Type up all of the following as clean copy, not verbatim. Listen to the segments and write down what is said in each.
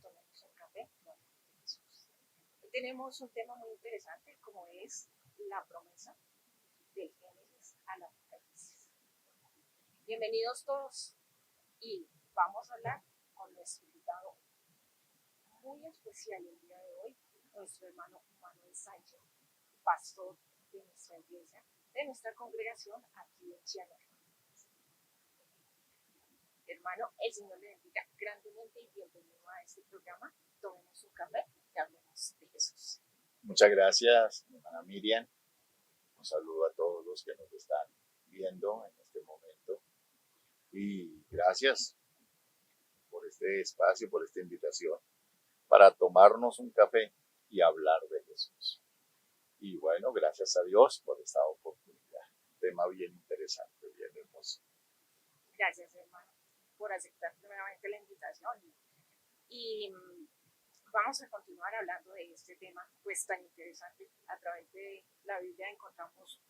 tomemos un café. Hoy tenemos un tema muy interesante como es la promesa del Génesis al Apocalipsis. Bienvenidos todos y vamos a hablar con nuestro invitado muy especial el día de hoy, nuestro hermano Manuel Sánchez, pastor de nuestra iglesia, de nuestra congregación aquí en Chiapas. Hermano, el Señor le bendiga grandemente y bienvenido a este programa. Tomemos un café y hablemos de Jesús. Muchas gracias, hermana Miriam. Un saludo a todos los que nos están viendo en este momento. Y gracias por este espacio, por esta invitación, para tomarnos un café y hablar de Jesús. Y bueno, gracias a Dios por esta oportunidad. Tema bien interesante, bien hermoso. Gracias, hermano, por aceptar nuevamente la invitación. Y vamos a continuar hablando de este tema pues tan interesante. A través de la Biblia encontramos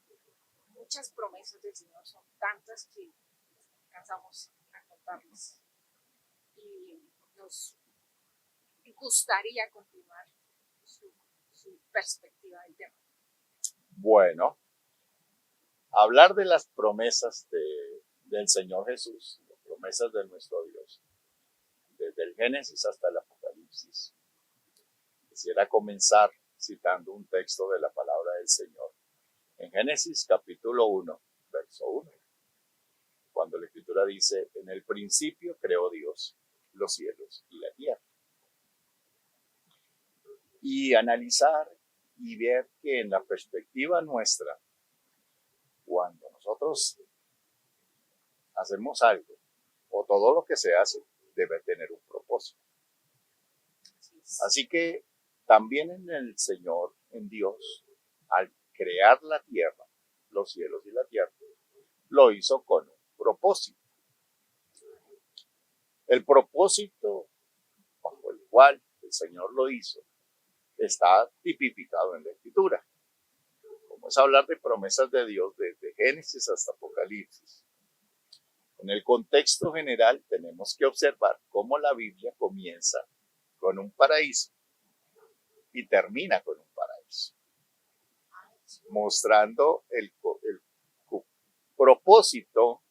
muchas promesas del Señor, son tantas que alcanzamos a contarlas. Y nos gustaría continuar su perspectiva del tema. Bueno, hablar de las promesas del Señor Jesús, las promesas de nuestro Dios, desde el Génesis hasta el Apocalipsis. Quisiera comenzar citando un texto de la palabra del Señor. En Génesis capítulo 1, verso 1, cuando la Escritura dice, en el principio creó Dios los cielos y la tierra. Y analizar y ver que en la perspectiva nuestra, cuando nosotros hacemos algo, o todo lo que se hace, debe tener un propósito. Así que también en el Señor, en Dios, al crear la tierra, los cielos y la tierra, lo hizo con un propósito. El propósito bajo el cual el Señor lo hizo está tipificado en la Escritura. Como es hablar de promesas de Dios desde Génesis hasta Apocalipsis. En el contexto general tenemos que observar cómo la Biblia comienza con un paraíso y termina con un paraíso, mostrando el propósito,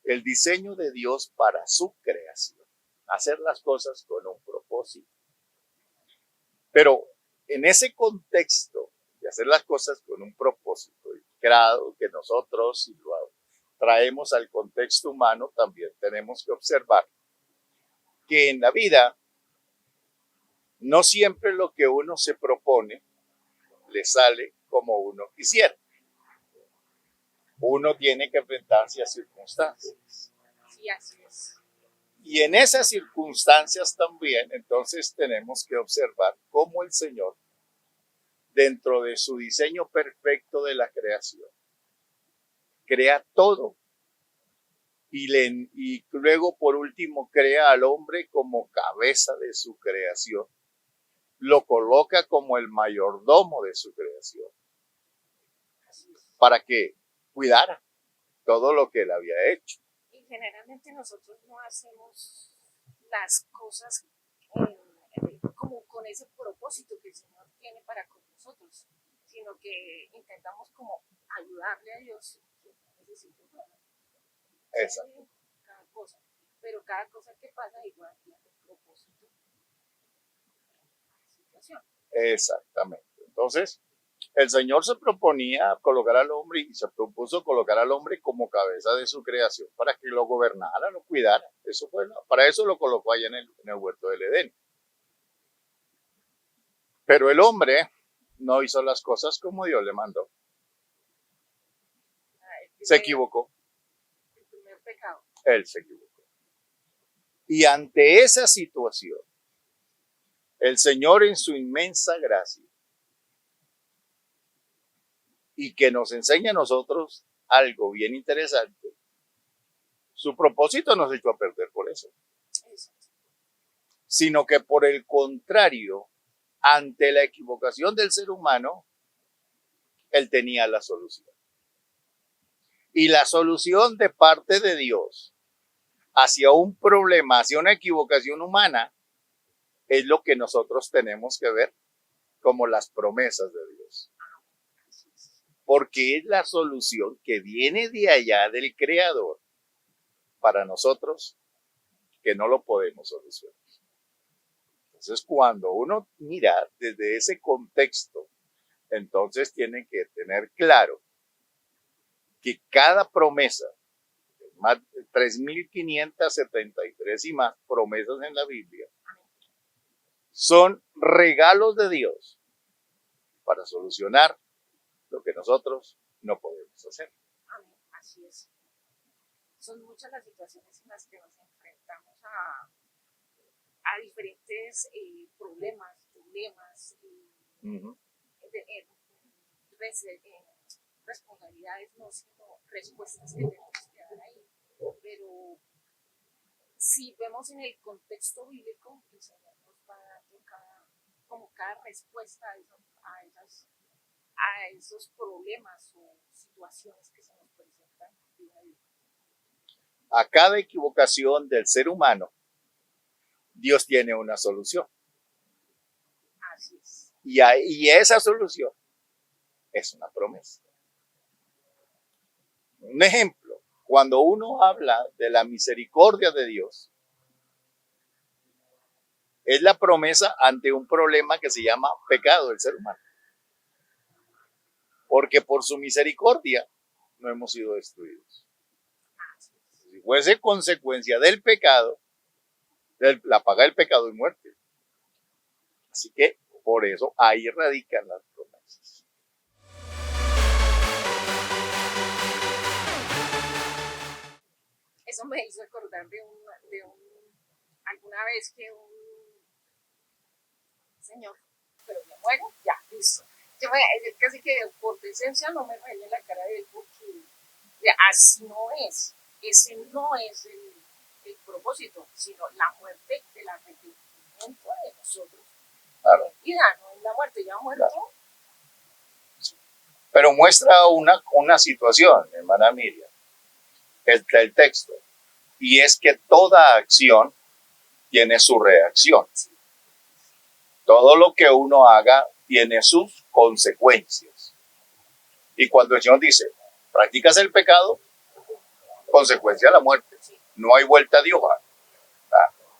el diseño de Dios para su creación, hacer las cosas con un propósito. Pero en ese contexto de hacer las cosas con un propósito, el grado que nosotros, si lo traemos al contexto humano, también tenemos que observar que en la vida no siempre lo que uno se propone le sale como uno quisiera. Uno tiene que enfrentarse a circunstancias. Sí, así es. Y en esas circunstancias también, entonces tenemos que observar cómo el Señor, dentro de su diseño perfecto de la creación, crea todo. Y luego, por último, crea al hombre como cabeza de su creación. Lo coloca como el mayordomo de su creación. Para que cuidara todo lo que él había hecho. Y generalmente nosotros no hacemos las cosas como con ese propósito que el Señor tiene para con nosotros, sino que intentamos como ayudarle a Dios. Exacto. Cada cosa, pero cada cosa que pasa igual tiene un propósito. Situación. Exactamente. Entonces, el Señor se proponía colocar al hombre y se propuso colocar al hombre como cabeza de su creación para que lo gobernara, lo cuidara. Eso fue, para eso lo colocó allá en el huerto del Edén. Pero el hombre no hizo las cosas como Dios le mandó. Se equivocó. El primer pecado. Él se equivocó. Y ante esa situación, el Señor en su inmensa gracia y que nos enseña a nosotros algo bien interesante, su propósito no se echó a perder por eso, sino que por el contrario, ante la equivocación del ser humano, él tenía la solución. Y la solución de parte de Dios hacia un problema, hacia una equivocación humana, es lo que nosotros tenemos que ver como las promesas de Dios. Porque es la solución que viene de allá del Creador para nosotros que no lo podemos solucionar. Entonces, cuando uno mira desde ese contexto, entonces tiene que tener claro que cada promesa, más de 3.573 y más promesas en la Biblia, son regalos de Dios para solucionar lo que nosotros no podemos hacer. Amén. Así es. Son muchas las situaciones en las que nos enfrentamos a diferentes problemas, dilemas, Uh-huh. responsabilidades, no sino respuestas que tenemos que dar ahí. Pero si vemos en el contexto bíblico, el Señor nos va dando cada respuesta a esos problemas o situaciones que se nos presentan día a día. A cada equivocación del ser humano, Dios tiene una solución. Así es. Y esa solución es una promesa. Un ejemplo, cuando uno habla de la misericordia de Dios, es la promesa ante un problema que se llama pecado del ser humano. Porque por su misericordia no hemos sido destruidos. Si fuese consecuencia del pecado, la paga del pecado es muerte. Así que por eso ahí radican las promesas. Eso me hizo acordar alguna vez que un señor, pero me muero, ya, listo. Casi que por decencia no me reí en la cara de él porque así no es. Ese no es el propósito, sino la muerte del arrepentimiento de nosotros. Claro. Vida, no es la muerte, ya muerto. Claro. Pero muestra una situación, hermana Miriam, el texto, y es que toda acción tiene su reacción. Todo lo que uno haga tiene sus consecuencias. Y cuando el Señor dice, practicas el pecado, consecuencia la muerte. No hay vuelta de hoja.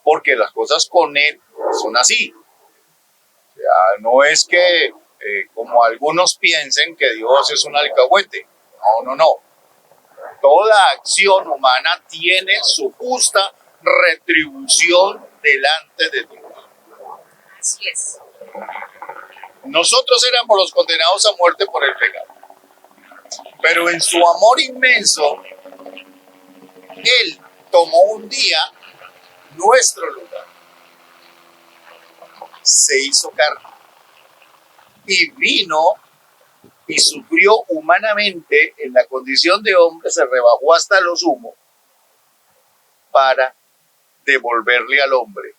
Porque las cosas con Él son así. O sea, no es que, como algunos piensen, que Dios es un alcahuete. No. Toda acción humana tiene su justa retribución delante de Dios. Así es. Nosotros éramos los condenados a muerte por el pecado. Pero en su amor inmenso, Él tomó un día nuestro lugar. Se hizo carne. Y vino y sufrió humanamente en la condición de hombre, se rebajó hasta lo sumo para devolverle al hombre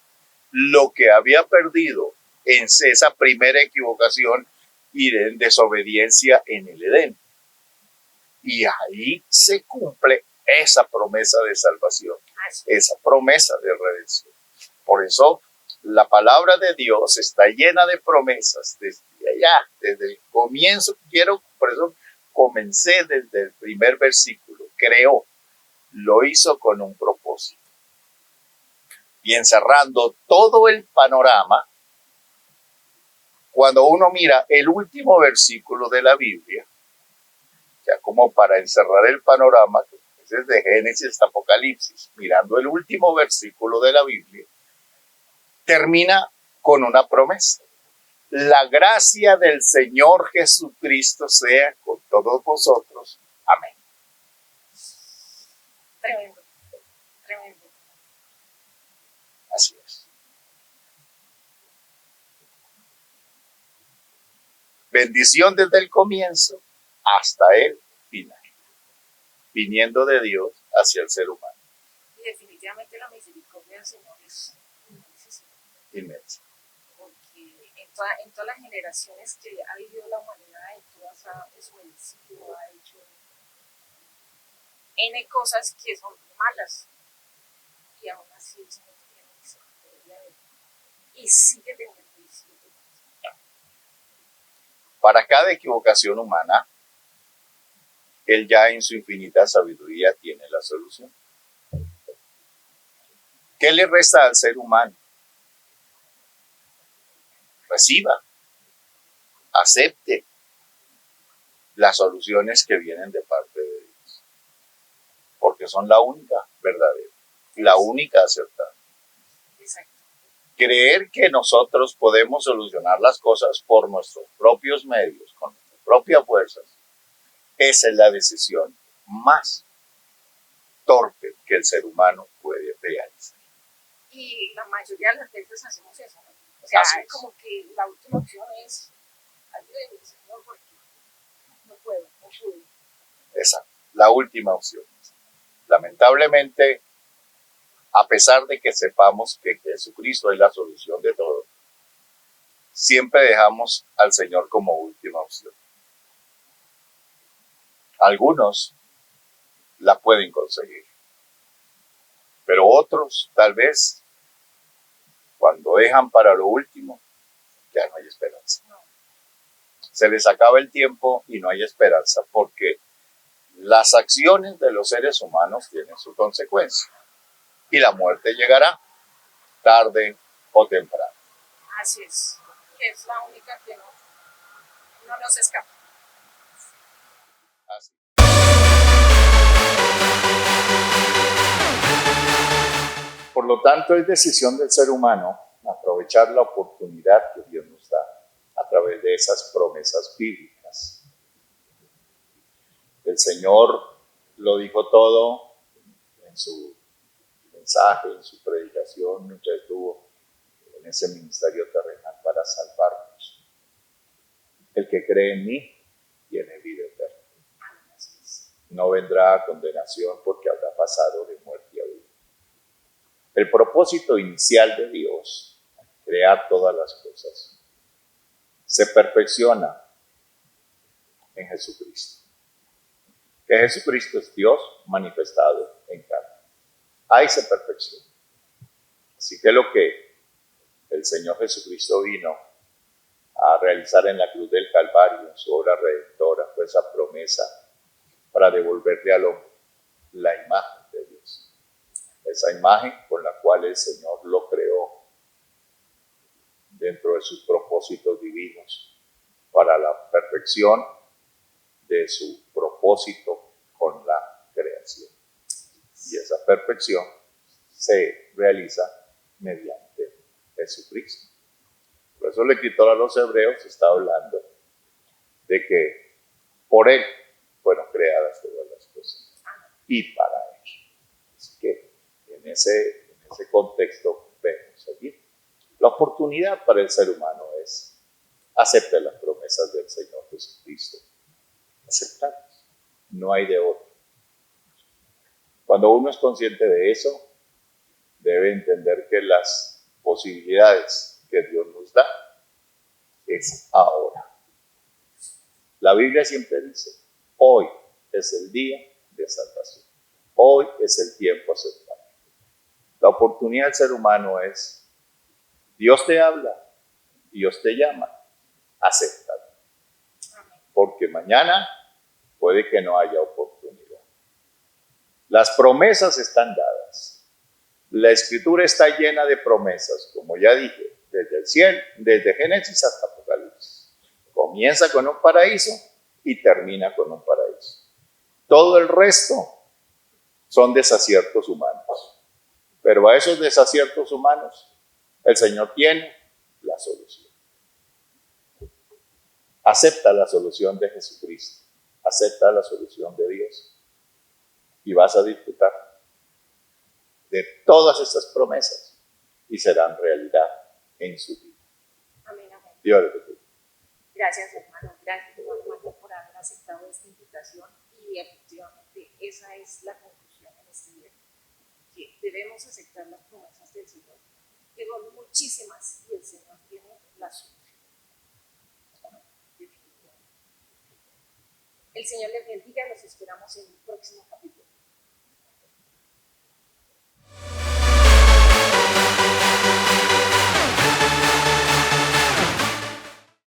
lo que había perdido en esa primera equivocación y de desobediencia en el Edén. Y ahí se cumple esa promesa de salvación, esa promesa de redención. Por eso la palabra de Dios está llena de promesas desde allá, desde el comienzo. Por eso comencé desde el primer versículo. Creó, lo hizo con un propósito. Y encerrando todo el panorama, cuando uno mira el último versículo de la Biblia, ya como para encerrar el panorama, desde Génesis hasta Apocalipsis, mirando el último versículo de la Biblia, termina con una promesa. La gracia del Señor Jesucristo sea con todos vosotros. Amén. Tremendo, tremendo. Así es. Bendición desde el comienzo hasta el final, viniendo de Dios hacia el ser humano. Y definitivamente la misericordia del Señor es inmensa. Porque en todas las generaciones que ha vivido la humanidad, en todas ha desobedecido, ha hecho N cosas que son malas. Y aún así el Señor tiene misericordia de él. y sigue teniendo disfrute. Para cada equivocación humana, Él ya en su infinita sabiduría tiene la solución. ¿Qué le resta al ser humano? Reciba, acepte las soluciones que vienen de parte de Dios, porque son la única verdadera, la única acertada. Exacto. Creer que nosotros podemos solucionar las cosas por nuestros propios medios, con nuestras propias fuerzas, esa es la decisión más torpe que el ser humano puede realizar. Y la mayoría de las veces hacemos eso, ¿no? O sea, Así es. como que la última opción es ayúdeme, Señor, porque no puedo, no puedo. Esa, la última opción. Lamentablemente, a pesar de que sepamos que Jesucristo es la solución de todo, siempre dejamos al Señor como última opción. Algunos la pueden conseguir, pero otros, tal vez, cuando dejan para lo último, ya no hay esperanza. Se les acaba el tiempo y no hay esperanza, porque las acciones de los seres humanos tienen su consecuencia y la muerte llegará tarde o temprano. Así es la única que no nos escapa. Así. Por lo tanto, es decisión del ser humano aprovechar la oportunidad que Dios nos da a través de esas promesas bíblicas. El Señor lo dijo todo en su mensaje, en su predicación, mientras estuvo en ese ministerio terrenal para salvarnos. El que cree en mí tiene vida eterna. No vendrá a condenación porque habrá pasado de muerte a vida. El propósito inicial de Dios, crear todas las cosas, se perfecciona en Jesucristo. Que Jesucristo es Dios manifestado en carne. Ahí se perfecciona. Así que lo que el Señor Jesucristo vino a realizar en la cruz del Calvario, en su obra redentora, fue esa promesa para devolverle al hombre la imagen de Dios. Esa imagen con la cual el Señor lo creó dentro de sus propósitos divinos para la perfección de su propósito con la creación. Y esa perfección se realiza mediante Jesucristo. Por eso el escritor a los Hebreos está hablando de que por Él fueron creadas todas las cosas y para Él. Así que en ese contexto vemos allí. La oportunidad para el ser humano es aceptar las promesas del Señor Jesucristo. Aceptarlas. No hay de otro. Cuando uno es consciente de eso, debe entender que las posibilidades que Dios nos da es ahora. La Biblia siempre dice, hoy es el día de salvación. Hoy es el tiempo aceptable. La oportunidad del ser humano es, Dios te habla, Dios te llama, acéptalo. Porque mañana puede que no haya oportunidad. Las promesas están dadas. La Escritura está llena de promesas, como ya dije, desde el cielo, desde Génesis hasta Apocalipsis. Comienza con un paraíso y termina con un paraíso. Todo el resto son desaciertos humanos. Pero a esos desaciertos humanos, el Señor tiene la solución. Acepta la solución de Jesucristo. Acepta la solución de Dios. Y vas a disfrutar de todas estas promesas y serán realidad en su vida. Amén, amén. Dios le bendiga. Gracias, hermano. Gracias, hermano Manuel, por haber aceptado esta invitación. Y efectivamente, esa es la conclusión en este día. Que debemos aceptar las promesas del Señor. Que son muchísimas y el Señor tiene la solución. El Señor les bendiga. Los esperamos en el próximo